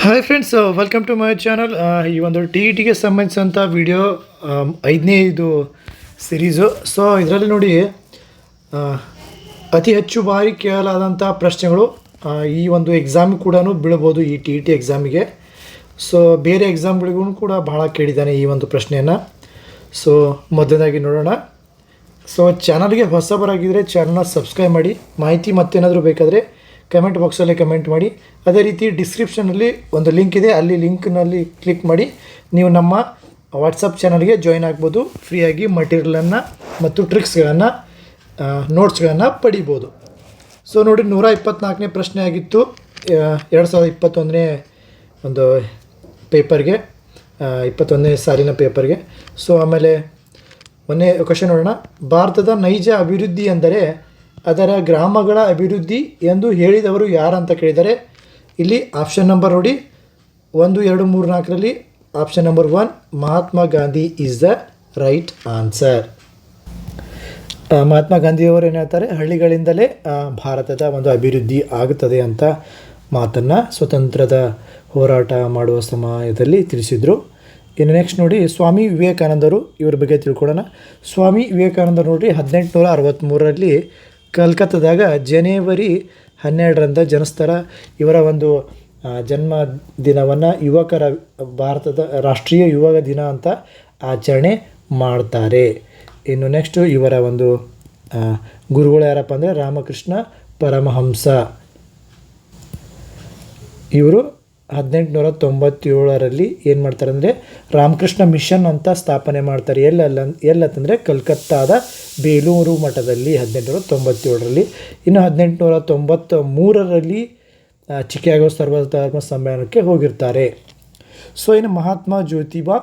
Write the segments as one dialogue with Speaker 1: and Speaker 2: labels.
Speaker 1: Hi friends, welcome to my channel. ಈ ಒಂದು T E ಟಿಗೆ ಸಂಬಂಧಿಸಿದಂಥ ವಿಡಿಯೋ 5ನೇ ಇದು ಸಿರೀಸು. ಸೊ ಇದರಲ್ಲಿ ನೋಡಿ, ಅತಿ ಹೆಚ್ಚು ಬಾರಿ ಕೇಳಲಾದಂಥ ಪ್ರಶ್ನೆಗಳು ಈ ಒಂದು ಎಕ್ಸಾಮ್ ಕೂಡ ಬೀಳ್ಬೋದು, ಈ ಟಿ ಇ ಟಿ ಎಕ್ಸಾಮಿಗೆ. ಸೊ ಬೇರೆ ಎಕ್ಸಾಮ್ಗಳಿಗೂ ಕೂಡ ಬಹಳ ಕೇಳಿದ್ದಾನೆ ಈ ಒಂದು ಪ್ರಶ್ನೆಯನ್ನು. ಸೊ ಮೊದಲನೇದಾಗಿ ನೋಡೋಣ. ಸೊ ಚಾನಲ್ಗೆ ಹೊಸಬರಾಗಿದ್ದರೆ ಚಾನಲ್ನ ಸಬ್ಸ್ಕ್ರೈಬ್ ಮಾಡಿ. ಮಾಹಿತಿ ಮತ್ತೇನಾದರೂ ಬೇಕಾದರೆ ಕಮೆಂಟ್ ಬಾಕ್ಸಲ್ಲಿ ಕಮೆಂಟ್ ಮಾಡಿ. ಅದೇ ರೀತಿ ಡಿಸ್ಕ್ರಿಪ್ಷನಲ್ಲಿ ಒಂದು ಲಿಂಕ್ ಇದೆ, ಅಲ್ಲಿ ಲಿಂಕ್ನಲ್ಲಿ ಕ್ಲಿಕ್ ಮಾಡಿ ನೀವು ನಮ್ಮ ವಾಟ್ಸಪ್ ಚಾನಲ್ಗೆ ಜಾಯ್ನ್ ಆಗ್ಬೋದು. ಫ್ರೀಯಾಗಿ ಮಟೀರಿಯಲನ್ನು ಮತ್ತು ಟ್ರಿಕ್ಸ್ಗಳನ್ನು, ನೋಟ್ಸ್ಗಳನ್ನು ಪಡಿಬೋದು. ಸೊ ನೋಡಿ, 124ನೇ ಪ್ರಶ್ನೆ ಆಗಿತ್ತು 2021ನೇ ಒಂದು ಪೇಪರ್ಗೆ, 21ನೇ ಸಾಲಿನ ಪೇಪರ್ಗೆ. ಸೊ ಆಮೇಲೆ ಮೊನ್ನೆ ಕ್ವಶನ್ ನೋಡೋಣ. ಭಾರತದ ನೈಜ ಅಭಿವೃದ್ಧಿ ಎಂದರೆ ಅದರ ಗ್ರಾಮಗಳ ಅಭಿವೃದ್ಧಿ ಎಂದು ಹೇಳಿದವರು ಯಾರಂತ ಕೇಳಿದ್ದಾರೆ. ಇಲ್ಲಿ ಆಪ್ಷನ್ ನಂಬರ್ ನೋಡಿ, 1, 2, 3, 4ರಲ್ಲಿ option number 1 Mahatma Gandhi is the right answer. Mahatma ಗಾಂಧಿಯವರು ಏನು ಹೇಳ್ತಾರೆ, ಹಳ್ಳಿಗಳಿಂದಲೇ ಭಾರತದ ಒಂದು ಅಭಿವೃದ್ಧಿ ಆಗುತ್ತದೆ ಅಂತ ಮಾತನ್ನು ಸ್ವತಂತ್ರದ ಹೋರಾಟ ಮಾಡುವ ಸಮಯದಲ್ಲಿ ತಿಳಿಸಿದರು. ಇನ್ನು ನೆಕ್ಸ್ಟ್ ನೋಡಿ, ಸ್ವಾಮಿ ವಿವೇಕಾನಂದರು, ಇವ್ರ ಬಗ್ಗೆ ತಿಳ್ಕೊಳ್ಳೋಣ. ಸ್ವಾಮಿ ವಿವೇಕಾನಂದರು ನೋಡಿ 1863ರಲ್ಲಿ ಕಲ್ಕತ್ತಾದಾಗ ಜನವರಿ 12ರಂದು ಜನಿಸ್ತಾರೆ. ಇವರ ಒಂದು ಜನ್ಮ ದಿನವನ್ನು ಯುವಕರ ಭಾರತದ ರಾಷ್ಟ್ರೀಯ ಯುವಕ ದಿನ ಅಂತ ಆಚರಣೆ ಮಾಡ್ತಾರೆ. ಇನ್ನು ನೆಕ್ಸ್ಟು ಇವರ ಒಂದು ಗುರುಗಳು ಯಾರಪ್ಪ ಅಂದರೆ ರಾಮಕೃಷ್ಣ ಪರಮಹಂಸ. ಇವರು 1897ರಲ್ಲಿ ಏನು ಮಾಡ್ತಾರೆ ಅಂದರೆ ರಾಮಕೃಷ್ಣ ಮಿಷನ್ ಅಂತ ಸ್ಥಾಪನೆ ಮಾಡ್ತಾರೆ. ಎಲ್ಲತ್ತಂದರೆ ಕಲ್ಕತ್ತಾದ ಬೇಲೂರು ಮಠದಲ್ಲಿ 1897ರಲ್ಲಿ. ಇನ್ನು 1893ರಲ್ಲಿ ಚಿಕಾಗೋ ಸರ್ವಧರ್ಮ ಸಮ್ಮೇಳನಕ್ಕೆ ಹೋಗಿರ್ತಾರೆ. ಸೊ ಇನ್ನು ಮಹಾತ್ಮ ಜ್ಯೋತಿಬಾ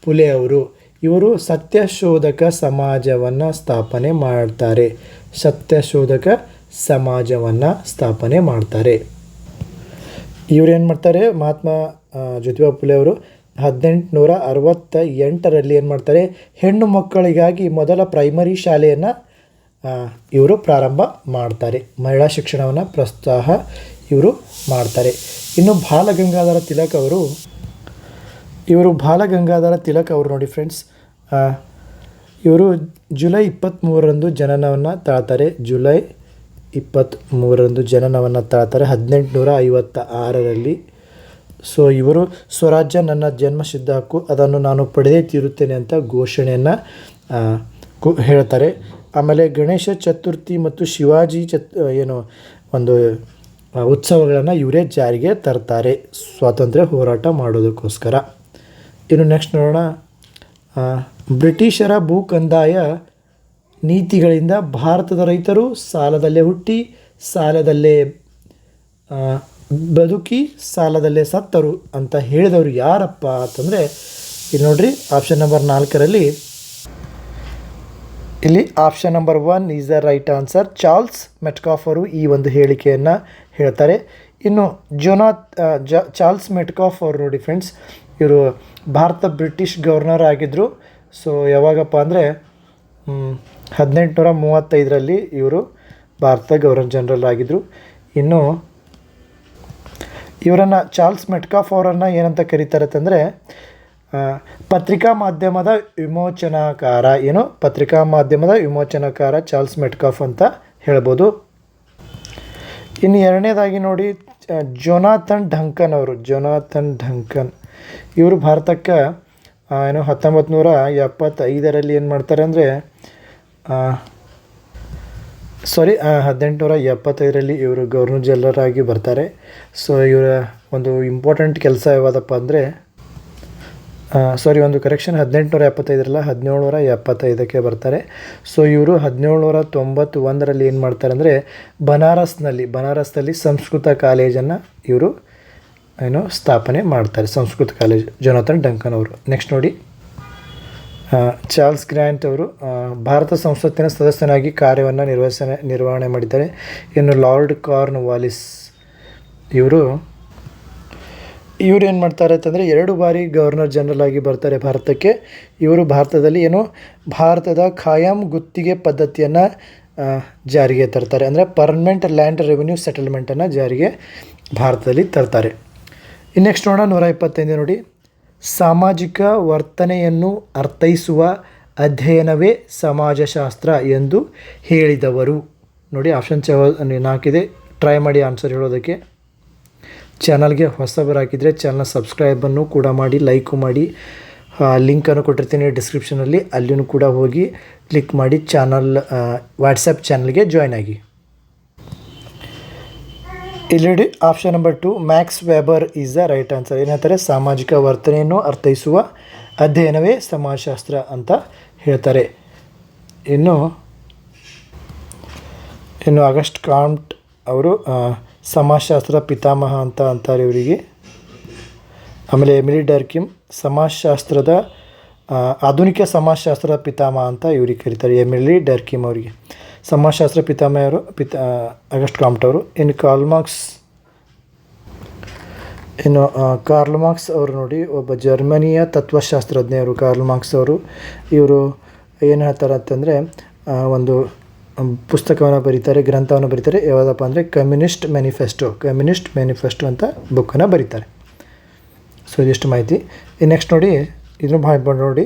Speaker 1: ಫುಲೆ ಅವರು, ಇವರು ಸತ್ಯಶೋಧಕ ಸಮಾಜವನ್ನು ಸ್ಥಾಪನೆ ಮಾಡ್ತಾರೆ. ಸತ್ಯಶೋಧಕ ಸಮಾಜವನ್ನು ಸ್ಥಾಪನೆ ಮಾಡ್ತಾರೆ. ಇವರು ಏನು ಮಾಡ್ತಾರೆ, ಮಹಾತ್ಮ ಜ್ಯೋತಿಬಾ ಫುಲೆ ಅವರು 1868ರಲ್ಲಿ ಏನು ಮಾಡ್ತಾರೆ, ಹೆಣ್ಣು ಮಕ್ಕಳಿಗಾಗಿ ಮೊದಲ ಪ್ರೈಮರಿ ಶಾಲೆಯನ್ನು ಇವರು ಪ್ರಾರಂಭ ಮಾಡ್ತಾರೆ. ಮಹಿಳಾ ಶಿಕ್ಷಣವನ್ನು ಪ್ರೋತ್ಸಾಹ ಇವರು ಮಾಡ್ತಾರೆ. ಇನ್ನು ಬಾಲಗಂಗಾಧರ ತಿಲಕ್ ಅವರು ನೋಡಿ ಫ್ರೆಂಡ್ಸ್, ಇವರು ಜುಲೈ 23ರಂದು ಜನನವನ್ನು ತಾಳ್ತಾರೆ. ಜುಲೈ 23ರಂದು ಜನನವನ್ನು ತಾಳ್ತಾರೆ 1856ರಲ್ಲಿ. ಸೊ ಇವರು ಸ್ವರಾಜ್ಯ ನನ್ನ ಜನ್ಮಸಿದ್ಧ ಹಕ್ಕು, ಅದನ್ನು ನಾನು ಪಡೆದೇ ತೀರುತ್ತೇನೆ ಅಂತ ಘೋಷಣೆಯನ್ನು ಹೇಳ್ತಾರೆ. ಆಮೇಲೆ ಗಣೇಶ ಚತುರ್ಥಿ ಮತ್ತು ಶಿವಾಜಿ ಒಂದು ಉತ್ಸವಗಳನ್ನು ಇವರೇ ಜಾರಿಗೆ ತರ್ತಾರೆ ಸ್ವಾತಂತ್ರ್ಯ ಹೋರಾಟ ಮಾಡೋದಕ್ಕೋಸ್ಕರ. ಇನ್ನು ನೆಕ್ಸ್ಟ್ ನೋಡೋಣ. ಬ್ರಿಟಿಷರ ಭೂ ಕಂದಾಯ ನೀತಿಗಳಿಂದ ಭಾರತದ ರೈತರು ಸಾಲದಲ್ಲೇ ಹುಟ್ಟಿ ಸಾಲದಲ್ಲೇ ಬದುಕಿ ಸಾಲದಲ್ಲೇ ಸತ್ತರು ಅಂತ ಹೇಳಿದವರು ಯಾರಪ್ಪ ಅಂತಂದರೆ, ಇಲ್ಲಿ ನೋಡ್ರಿ ಆಪ್ಷನ್ ನಂಬರ್ 4ರಲ್ಲಿ ಇಲ್ಲಿ option number 1 is the right answer. Charles Metcalfe ಅವರು ಈ ಒಂದು ಹೇಳಿಕೆಯನ್ನು ಹೇಳ್ತಾರೆ. ಇನ್ನು ಚಾರ್ಲ್ಸ್ ಮೆಟ್ಕಾಫ್ ಅವರು ನೋಡಿ ಫ್ರೆಂಡ್ಸ್, ಇವರು ಭಾರತ ಬ್ರಿಟಿಷ್ ಗವರ್ನರ್ ಆಗಿದ್ದರು. ಸೊ ಯಾವಾಗಪ್ಪ ಅಂದರೆ 1835ರಲ್ಲಿ ಇವರು ಭಾರತ ಗವರ್ನರ್ ಜನರಲ್ ಆಗಿದ್ದರು. ಇನ್ನು ಇವರನ್ನು ಚಾರ್ಲ್ಸ್ ಮೆಟ್ಕಾಫ್ ಅವರನ್ನು ಏನಂತ ಕರೀತಾರೆ ಅಂತಂದರೆ ಪತ್ರಿಕಾ ಮಾಧ್ಯಮದ ವಿಮೋಚನಕಾರ ಚಾರ್ಲ್ಸ್ ಮೆಟ್ಕಾಫ್ ಅಂತ ಹೇಳ್ಬೋದು. ಇನ್ನು ಎರಡನೇದಾಗಿ ನೋಡಿ, ಜೊನಾಥನ್ ಡಂಕನ್ ಇವರು ಭಾರತಕ್ಕೆ 1975ರಲ್ಲಿ ಏನು ಮಾಡ್ತಾರೆ ಅಂದರೆ 1875ರಲ್ಲಿ ಇವರು ಗವರ್ನರ್ ಜನರಲ್ ಆಗಿ ಬರ್ತಾರೆ. ಸೊ ಇವರ ಒಂದು ಇಂಪಾರ್ಟೆಂಟ್ ಕೆಲಸ ಯಾವುದಪ್ಪ ಅಂದರೆ 1875ರಲ್ಲ 1775ಕ್ಕೆ ಬರ್ತಾರೆ. ಸೊ ಇವರು 1791ರಲ್ಲಿ ಏನು ಮಾಡ್ತಾರೆ ಅಂದರೆ ಬನಾರಸ್ನಲ್ಲಿ ಸಂಸ್ಕೃತ ಕಾಲೇಜನ್ನು ಇವರು ಸ್ಥಾಪನೆ ಮಾಡ್ತಾರೆ, ಸಂಸ್ಕೃತ ಕಾಲೇಜ್, ಜೊನಾಥನ್ ಡಂಕನ್ ಅವರು. ನೆಕ್ಸ್ಟ್ ನೋಡಿ, ಚಾರ್ಲ್ಸ್ ಗ್ರ್ಯಾಂಟ್ ಅವರು ಭಾರತ ಸಂಸತ್ತಿನ ಸದಸ್ಯನಾಗಿ ಕಾರ್ಯವನ್ನು ನಿರ್ವಹಣೆ ಮಾಡಿದ್ದಾರೆ. ಇನ್ನು ಲಾರ್ಡ್ ಕಾರ್ನ್ ವಾಲಿಸ್ ಇವರು ಏನು ಮಾಡ್ತಾರೆ ಅಂತಂದರೆ 2 ಬಾರಿ ಗವರ್ನರ್ ಜನರಲ್ ಆಗಿ ಬರ್ತಾರೆ ಭಾರತಕ್ಕೆ. ಇವರು ಭಾರತದಲ್ಲಿ ಭಾರತದ ಖಾಯಂ ಗುತ್ತಿಗೆ ಪದ್ಧತಿಯನ್ನು ಜಾರಿಗೆ ತರ್ತಾರೆ. ಅಂದರೆ ಪರ್ಮನೆಂಟ್ ಲ್ಯಾಂಡ್ ರೆವಿನ್ಯೂ ಸೆಟಲ್ಮೆಂಟನ್ನು ಜಾರಿಗೆ ಭಾರತದಲ್ಲಿ ತರ್ತಾರೆ. ಇನ್ನು ನೆಕ್ಸ್ಟ್ ನೋಡೋಣ 125 ನೋಡಿ, ಸಾಮಾಜಿಕ ವರ್ತನೆಯನ್ನು ಅರ್ಥೈಸುವ ಅಧ್ಯಯನವೇ ಸಮಾಜಶಾಸ್ತ್ರ ಎಂದು ಹೇಳಿದವರು. ನೋಡಿ ಆಪ್ಷನ್ಸ್ 4 ಇದೆ, ಟ್ರೈ ಮಾಡಿ ಆನ್ಸರ್ ಹೇಳೋದಕ್ಕೆ. ಚಾನಲ್ಗೆ ಹೊಸಬರು ಹಾಕಿದರೆ ಚಾನಲ್ನ ಸಬ್ಸ್ಕ್ರೈಬನ್ನು ಕೂಡ ಮಾಡಿ, ಲೈಕು ಮಾಡಿ. ಲಿಂಕನ್ನು ಕೊಟ್ಟಿರ್ತೀನಿ ಡಿಸ್ಕ್ರಿಪ್ಷನಲ್ಲಿ, ಅಲ್ಲಿಯೂ ಕೂಡ ಹೋಗಿ ಕ್ಲಿಕ್ ಮಾಡಿ ಚಾನಲ್ ವಾಟ್ಸಪ್ ಚಾನಲ್ಗೆ ಜಾಯ್ನ್ ಆಗಿ. ಇಲ್ಲಿ option number 2 Max weber is the right answer. ಏನಂತಾರೆ, ಸಾಮಾಜಿಕ ವರ್ತನೆಯನ್ನು ಅರ್ಥೈಸುವ ಅಧ್ಯಯನವೇ ಸಮಾಜಶಾಸ್ತ್ರ ಅಂತ ಹೇಳ್ತಾರೆ. ಇನ್ನು ಆಗಸ್ಟ್ ಕಾಮ್ಟ್ ಅವರು ಸಮಾಜಶಾಸ್ತ್ರದ ಪಿತಾಮಹ ಅಂತ ಅಂತಾರೆ ಇವರಿಗೆ. ಆಮೇಲೆ ಎಮಿಲಿ ಡರ್ಕಿಮ್ ಸಮಾಜಶಾಸ್ತ್ರದ ಆಧುನಿಕ ಸಮಾಜಶಾಸ್ತ್ರದ ಪಿತಾಮಹ ಅಂತ ಇವ್ರಿಗೆ ಕರೀತಾರೆ. ಎಮಿಲಿ ಡರ್ಕಿಮ್ ಅವರಿಗೆ ಸಮಾಜಶಾಸ್ತ್ರ ಪಿತಾಮಹರು ಆಗಸ್ಟ್ ಕಾಮ್ಟ್ ಅವರು. ಇನ್ನು ಕಾರ್ಲ್ ಮಾರ್ಕ್ಸ್ ಅವರು ನೋಡಿ, ಒಬ್ಬ ಜರ್ಮನಿಯ ತತ್ವಶಾಸ್ತ್ರಜ್ಞರು ಕಾರ್ಲ್ ಮಾರ್ಕ್ಸ್ ಅವರು. ಇವರು ಏನು ಹೇಳ್ತಾರೆ ಅಂತಂದರೆ, ಒಂದು ಪುಸ್ತಕವನ್ನು ಬರೀತಾರೆ, ಗ್ರಂಥವನ್ನು ಬರೀತಾರೆ. ಯಾವುದಪ್ಪ ಅಂದರೆ ಕಮ್ಯುನಿಸ್ಟ್ ಮ್ಯಾನಿಫೆಸ್ಟೋ ಅಂತ ಬುಕ್ಕನ್ನು ಬರೀತಾರೆ. ಸೊ ಇದಿಷ್ಟು ಮಾಹಿತಿ. ನೆಕ್ಸ್ಟ್ ನೋಡಿ, ಇದನ್ನು ಭಾಳ ಇಂಪಾರ್ಟೆಂಟ್ ನೋಡಿ,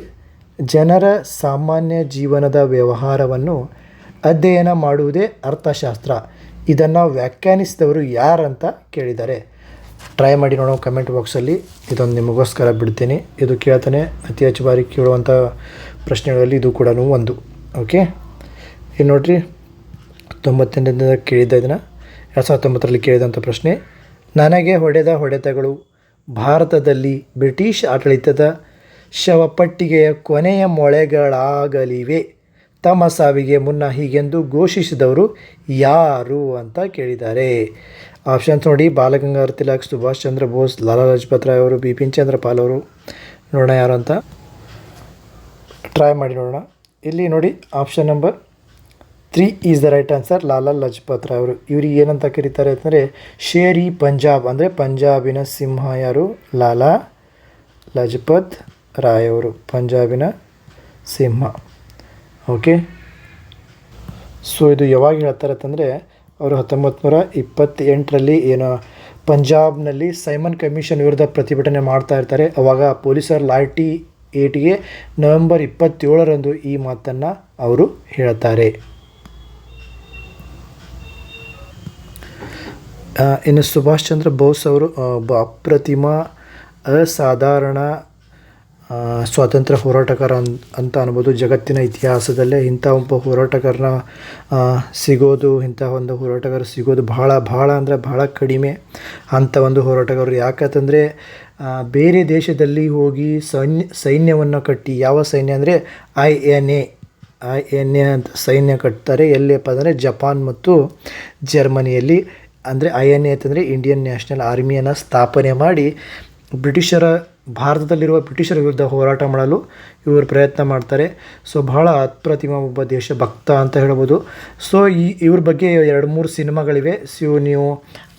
Speaker 1: ಜನರ ಸಾಮಾನ್ಯ ಜೀವನದ ವ್ಯವಹಾರವನ್ನು ಅಧ್ಯಯನ ಮಾಡುವುದೇ ಅರ್ಥಶಾಸ್ತ್ರ. ಇದನ್ನು ವ್ಯಾಖ್ಯಾನಿಸಿದವರು ಯಾರಂತ ಕೇಳಿದ್ದಾರೆ. ಟ್ರೈ ಮಾಡಿ ನೋಡೋ ಕಮೆಂಟ್ ಬಾಕ್ಸಲ್ಲಿ. ಇದೊಂದು ನಿಮಗೋಸ್ಕರ ಬಿಡ್ತೀನಿ. ಇದು ಕೇಳ್ತಾನೆ ಅತಿ ಹೆಚ್ಚು ಬಾರಿ ಕೇಳುವಂಥ ಪ್ರಶ್ನೆಗಳಲ್ಲಿ ಇದು ಕೂಡ ಒಂದು. ಓಕೆ, ಇನ್ನು ನೋಡಿರಿ 98ರಿಂದ ಕೇಳಿದ್ದ ಇದನ್ನು 2019ರಲ್ಲಿ ಕೇಳಿದಂಥ ಪ್ರಶ್ನೆ. ನನಗೆ ಹೊಡೆದ ಹೊಡೆತಗಳು ಭಾರತದಲ್ಲಿ ಬ್ರಿಟಿಷ್ ಆಡಳಿತದ ಶವಪಟ್ಟಿಗೆಯ ಕೊನೆಯ ಮೊಳೆಗಳಾಗಲಿವೆ. ತಮ್ಮ ಸಾವಿಗೆ ಮುನ್ನ ಹೀಗೆಂದು ಘೋಷಿಸಿದವರು ಯಾರು ಅಂತ ಕೇಳಿದ್ದಾರೆ. ಆಪ್ಷನ್ಸ್ ನೋಡಿ, ಬಾಲಗಂಗಾಧರ ತಿಲಕ್, ಸುಭಾಷ್ ಚಂದ್ರ ಬೋಸ್, ಲಾಲಾ ಲಜಪತ್ ರಾಯ್ ಅವರು, ಬಿಪಿನ್ ಚಂದ್ರ ಪಾಲ್ ಅವರು. ನೋಡೋಣ ಯಾರು ಅಂತ ಟ್ರೈ ಮಾಡಿ ನೋಡೋಣ. ಇಲ್ಲಿ ನೋಡಿ option number 3 is the right answer, Lala Lajpat Rai ಅವರು. ಇವ್ರಿಗೆ ಏನಂತ ಕರೀತಾರೆ ಅಂತಂದರೆ ಶೇರ್-ಇ ಪಂಜಾಬ್, ಅಂದರೆ ಪಂಜಾಬಿನ ಸಿಂಹ ಯಾರು, ಲಾಲಾ ಲಜಪತ್ ರಾಯ್ ಅವರು, ಪಂಜಾಬಿನ ಸಿಂಹ. ಓಕೆ, ಸೊ ಇದು ಯಾವಾಗ ಹೇಳ್ತಾರೆ ಅಂತಂದರೆ, ಅವರು 1928ರಲ್ಲಿ ಏನು ಪಂಜಾಬ್ನಲ್ಲಿ ಸೈಮನ್ ಕಮಿಷನ್ ವಿರುದ್ಧ ಪ್ರತಿಭಟನೆ ಮಾಡ್ತಾ ಇರ್ತಾರೆ. ಅವಾಗ ಪೊಲೀಸರು ಲಾಠಿ ಏಟಿಗೆ ನವೆಂಬರ್ 27ರಂದು ಈ ಮಾತನ್ನು ಅವರು ಹೇಳ್ತಾರೆ. ಇನ್ನು ಸುಭಾಷ್ ಚಂದ್ರ ಬೋಸ್ ಅವರು ಒಬ್ಬ ಅಪ್ರತಿಮ ಅಸಾಧಾರಣ ಸ್ವಾತಂತ್ರ್ಯ ಹೋರಾಟಗಾರ ಅಂತ ಅನ್ಬೋದು. ಜಗತ್ತಿನ ಇತಿಹಾಸದಲ್ಲೇ ಇಂಥ ಒಬ್ಬ ಹೋರಾಟಗಾರನ ಇಂಥ ಒಂದು ಹೋರಾಟಗಾರ ಸಿಗೋದು ಭಾಳ ಅಂದರೆ ಭಾಳ ಕಡಿಮೆ. ಅಂಥ ಒಂದು ಹೋರಾಟಗಾರರು ಯಾಕಂತಂದರೆ ಬೇರೆ ದೇಶದಲ್ಲಿ ಹೋಗಿ ಸೈನ್ಯವನ್ನು ಕಟ್ಟಿ, ಯಾವ ಸೈನ್ಯ ಅಂದರೆ INA ಅಂತ ಸೈನ್ಯ ಕಟ್ತಾರೆ. ಎಲ್ಲಿಯಪ್ಪ ಅಂದರೆ ಜಪಾನ್ ಮತ್ತು ಜರ್ಮನಿಯಲ್ಲಿ. ಅಂದರೆ INA ಅಂತಂದರೆ ಇಂಡಿಯನ್ ನ್ಯಾಷನಲ್ ಆರ್ಮಿಯನ್ನು ಸ್ಥಾಪನೆ ಮಾಡಿ ಭಾರತದಲ್ಲಿರುವ ಬ್ರಿಟಿಷರ ವಿರುದ್ಧ ಹೋರಾಟ ಮಾಡಲು ಇವರು ಪ್ರಯತ್ನ ಮಾಡ್ತಾರೆ. ಸೊ ಬಹಳ ಅಪ್ರತಿಮ ಒಬ್ಬ ದೇಶಭಕ್ತ ಅಂತ ಹೇಳ್ಬೋದು. ಸೊ ಇವ್ರ ಬಗ್ಗೆ 2-3 ಸಿನಿಮಾಗಳಿವೆ. ನೀವು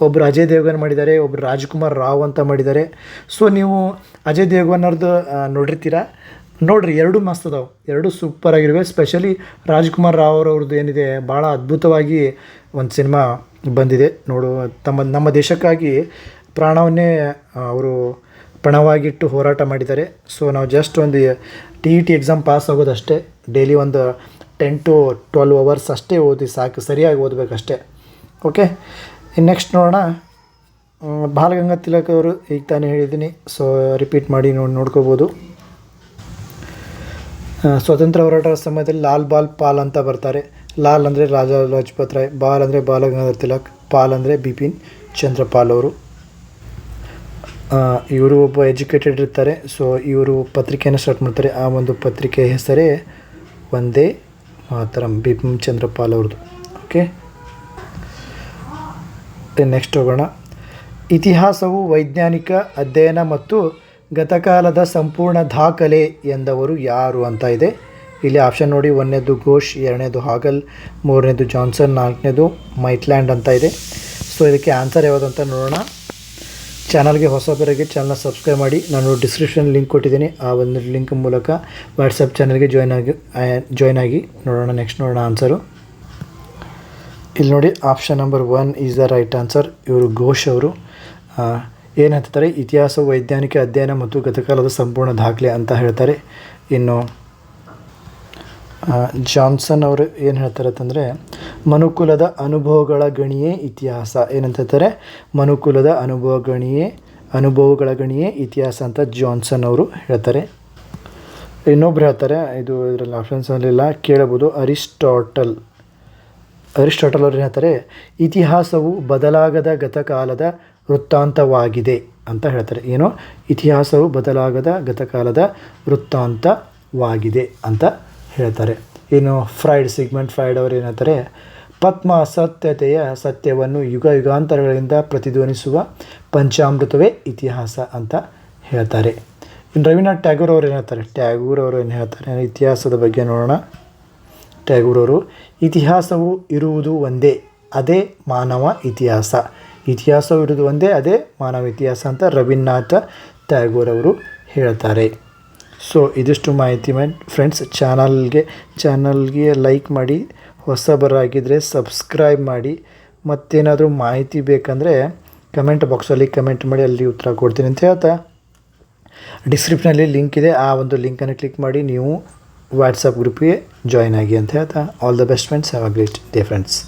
Speaker 1: ಒಬ್ಬರು ಅಜಯ್ ದೇವಗನ್ ಮಾಡಿದ್ದಾರೆ, ಒಬ್ಬರು ರಾಜ್ಕುಮಾರ್ ರಾವ್ ಅಂತ ಮಾಡಿದ್ದಾರೆ. ಸೊ ನೀವು ಅಜಯ್ ದೇವಗನ್ ಅವ್ರದ್ದು ನೋಡಿರ್ತೀರಾ, ನೋಡಿರಿ, 2 ಮಸ್ತ್ ಅದಾವೆ, 2 ಸೂಪರ್ ಆಗಿರುವೆ. ಸ್ಪೆಷಲಿ ರಾಜ್ಕುಮಾರ್ ರಾವ್ ಅವ್ರದ್ದು ಏನಿದೆ, ಭಾಳ ಅದ್ಭುತವಾಗಿ ಒಂದು ಸಿನಿಮಾ ಬಂದಿದೆ ನೋಡು. ನಮ್ಮ ದೇಶಕ್ಕಾಗಿ ಪ್ರಾಣವನ್ನೇ ಅವರು ಪಣವಾಗಿಟ್ಟು ಹೋರಾಟ ಮಾಡಿದ್ದಾರೆ. ಸೊ ನಾವು ಜಸ್ಟ್ ಒಂದು TET ಎಕ್ಸಾಮ್ ಪಾಸ್ ಆಗೋದಷ್ಟೇ. ಡೈಲಿ ಒಂದು 10 to 12 ಅವರ್ಸ್ ಅಷ್ಟೇ ಓದಿ ಸಾಕು, ಸರಿಯಾಗಿ ಓದಬೇಕಷ್ಟೇ. ಓಕೆ, ಇನ್ನು ನೆಕ್ಸ್ಟ್ ನೋಡೋಣ. ಬಾಲಗಂಗಾಧರ ತಿಲಕ್ ಅವರು ಈಗ ತಾನೇ ಹೇಳಿದ್ದೀನಿ, ಸೊ ರಿಪೀಟ್ ಮಾಡಿ ನೋಡ್ಕೋಬೋದು. ಸ್ವಾತಂತ್ರ್ಯ ಹೋರಾಟದ ಸಮಯದಲ್ಲಿ ಲಾಲ್ ಬಾಲ್ ಪಾಲ್ ಅಂತ ಬರ್ತಾರೆ. ಲಾಲ್ ಅಂದರೆ ಲಾಲಾ ಲಜಪತ್ ರಾಯ್, ಬಾಲ್ ಅಂದರೆ ಬಾಲಗಂಗಾಧರ ತಿಲಕ್, ಪಾಲ್ ಅಂದರೆ ಬಿಪಿನ್ ಚಂದ್ರ ಪಾಲ್ ಅವರು. ಇವರು ಒಬ್ಬ ಎಜುಕೇಟೆಡ್ ಇರ್ತಾರೆ. ಸೊ ಇವರು ಪತ್ರಿಕೆಯನ್ನು ಸ್ಟಾರ್ಟ್ ಮಾಡ್ತಾರೆ. ಆ ಒಂದು ಪತ್ರಿಕೆ ಹೆಸರೇ ವಂದೇ ಮಾತರಂ, ಬಿಪಿನ್ ಚಂದ್ರ ಪಾಲ್ ಅವ್ರದ್ದು. ಓಕೆ, ನೆಕ್ಸ್ಟ್ ಹೋಗೋಣ. ಇತಿಹಾಸವು ವೈಜ್ಞಾನಿಕ ಅಧ್ಯಯನ ಮತ್ತು ಗತಕಾಲದ ಸಂಪೂರ್ಣ ದಾಖಲೆ ಎಂದವರು ಯಾರು ಅಂತ ಇದೆ. ಇಲ್ಲಿ ಆಪ್ಷನ್ ನೋಡಿ, 1ನೇದು ಘೋಷ್, 2ನೇದು ಹಾಗಲ್, 3ನೇದು ಜಾನ್ಸನ್, 4ನೇದು ಮೈಟ್ಲ್ಯಾಂಡ್ ಅಂತ ಇದೆ. ಸೊ ಇದಕ್ಕೆ ಆನ್ಸರ್ ಯಾವುದು ಅಂತ ನೋಡೋಣ. ಚಾನಲ್ಗೆ ಹೊಸಬರಿಗೆ ಚಾನಲ್ನ ಸಬ್ಸ್ಕ್ರೈಬ್ ಮಾಡಿ. ನಾನು ಡಿಸ್ಕ್ರಿಪ್ಷನ್ ಲಿಂಕ್ ಕೊಟ್ಟಿದ್ದೀನಿ, ಆ ಒಂದು ಲಿಂಕ್ ಮೂಲಕ ವಾಟ್ಸಪ್ ಚಾನಲ್ಗೆ ಜಾಯ್ನ್ ಆಗಿ ನೋಡೋಣ. ನೆಕ್ಸ್ಟ್ ನೋಡೋಣ ಆನ್ಸರು. ಇಲ್ಲಿ ನೋಡಿ option number 1 is the right answer. ಇವರು ಘೋಷ್ ಅವರು. ಏನು ಹೇಳ್ತಾರೆ, ಇತಿಹಾಸವು ವೈಜ್ಞಾನಿಕ ಅಧ್ಯಯನ ಮತ್ತು ಗತಕಾಲದ ಸಂಪೂರ್ಣ ದಾಖಲೆ ಅಂತ ಹೇಳ್ತಾರೆ. ಇನ್ನು ಜಾನ್ಸನ್ ಅವರು ಏನು ಹೇಳ್ತಾರೆ ಅಂತಂದರೆ, ಮನುಕುಲದ ಅನುಭವಗಳ ಗಣಿಯೇ ಇತಿಹಾಸ. ಏನಂತ ಹೇಳ್ತಾರೆ, ಮನುಕುಲದ ಅನುಭವಗಳ ಗಣಿಯೇ ಇತಿಹಾಸ ಅಂತ ಜಾನ್ಸನ್ ಅವರು ಹೇಳ್ತಾರೆ. ಇನ್ನೊಬ್ರು ಹೇಳ್ತಾರೆ, ಇದು ಇದರಲ್ಲಿ ಆಪ್ಷನ್ಸಲ್ಲಿಲ್ಲ, ಕೇಳಬಹುದು, ಅರಿಸ್ಟಾಟಲ್ ಅವರು ಹೇಳ್ತಾರೆ, ಇತಿಹಾಸವು ಬದಲಾಗದ ಗತಕಾಲದ ವೃತ್ತಾಂತವಾಗಿದೆ ಅಂತ ಹೇಳ್ತಾರೆ. ಏನು, ಇತಿಹಾಸವು ಬದಲಾಗದ ಗತಕಾಲದ ವೃತ್ತಾಂತವಾಗಿದೆ ಅಂತ ಹೇಳ್ತಾರೆ. ಇನ್ನು ಸಿಗ್ಮಂಡ್ ಫ್ರಾಯ್ಡ್ ಅವರು ಏನು ಹೇಳ್ತಾರೆ, ಪದ್ಮ ಅಸತ್ಯತೆಯ ಸತ್ಯವನ್ನು ಯುಗಾಂತರಗಳಿಂದ ಪ್ರತಿಧ್ವನಿಸುವ ಪಂಚಾಮೃತವೇ ಇತಿಹಾಸ ಅಂತ ಹೇಳ್ತಾರೆ. ಇನ್ನು ರವೀಂದ್ರನಾಥ್ ಟ್ಯಾಗೂರ್ ಅವರು ಏನು ಹೇಳ್ತಾರೆ, ಇತಿಹಾಸದ ಬಗ್ಗೆ ನೋಡೋಣ. ಟ್ಯಾಗೂರ್ ಅವರು, ಇತಿಹಾಸವು ಇರುವುದು ಒಂದೇ, ಅದೇ ಮಾನವ ಇತಿಹಾಸ. ಇತಿಹಾಸವು ಇರುವುದು ಒಂದೇ, ಅದೇ ಮಾನವ ಇತಿಹಾಸ ಅಂತ ರವೀಂದ್ರನಾಥ್ ಟ್ಯಾಗೂರ್ ಅವರು ಹೇಳ್ತಾರೆ. ಸೊ ಇದಿಷ್ಟು ಮಾಹಿತಿ ಫ್ರೆಂಡ್ಸ್. ಚಾನಲ್ಗೆ ಲೈಕ್ ಮಾಡಿ, ಹೊಸಬರಾಗಿದ್ದರೆ ಸಬ್ಸ್ಕ್ರೈಬ್ ಮಾಡಿ. ಮತ್ತೇನಾದರೂ ಮಾಹಿತಿ ಬೇಕಂದರೆ ಕಮೆಂಟ್ ಬಾಕ್ಸಲ್ಲಿ ಕಮೆಂಟ್ ಮಾಡಿ, ಅಲ್ಲಿ ಉತ್ತರ ಕೊಡ್ತೀನಿ ಅಂತ ಹೇಳ್ತಾ, ಡಿಸ್ಕ್ರಿಪ್ಷನಲ್ಲಿ ಲಿಂಕ್ ಇದೆ, ಆ ಒಂದು ಲಿಂಕನ್ನು ಕ್ಲಿಕ್ ಮಾಡಿ ನೀವು ವಾಟ್ಸಪ್ ಗ್ರೂಪಿಗೆ ಜಾಯ್ನ್ ಆಗಿ ಅಂತ ಹೇಳ್ತಾ, all the best friends, have a great day friends.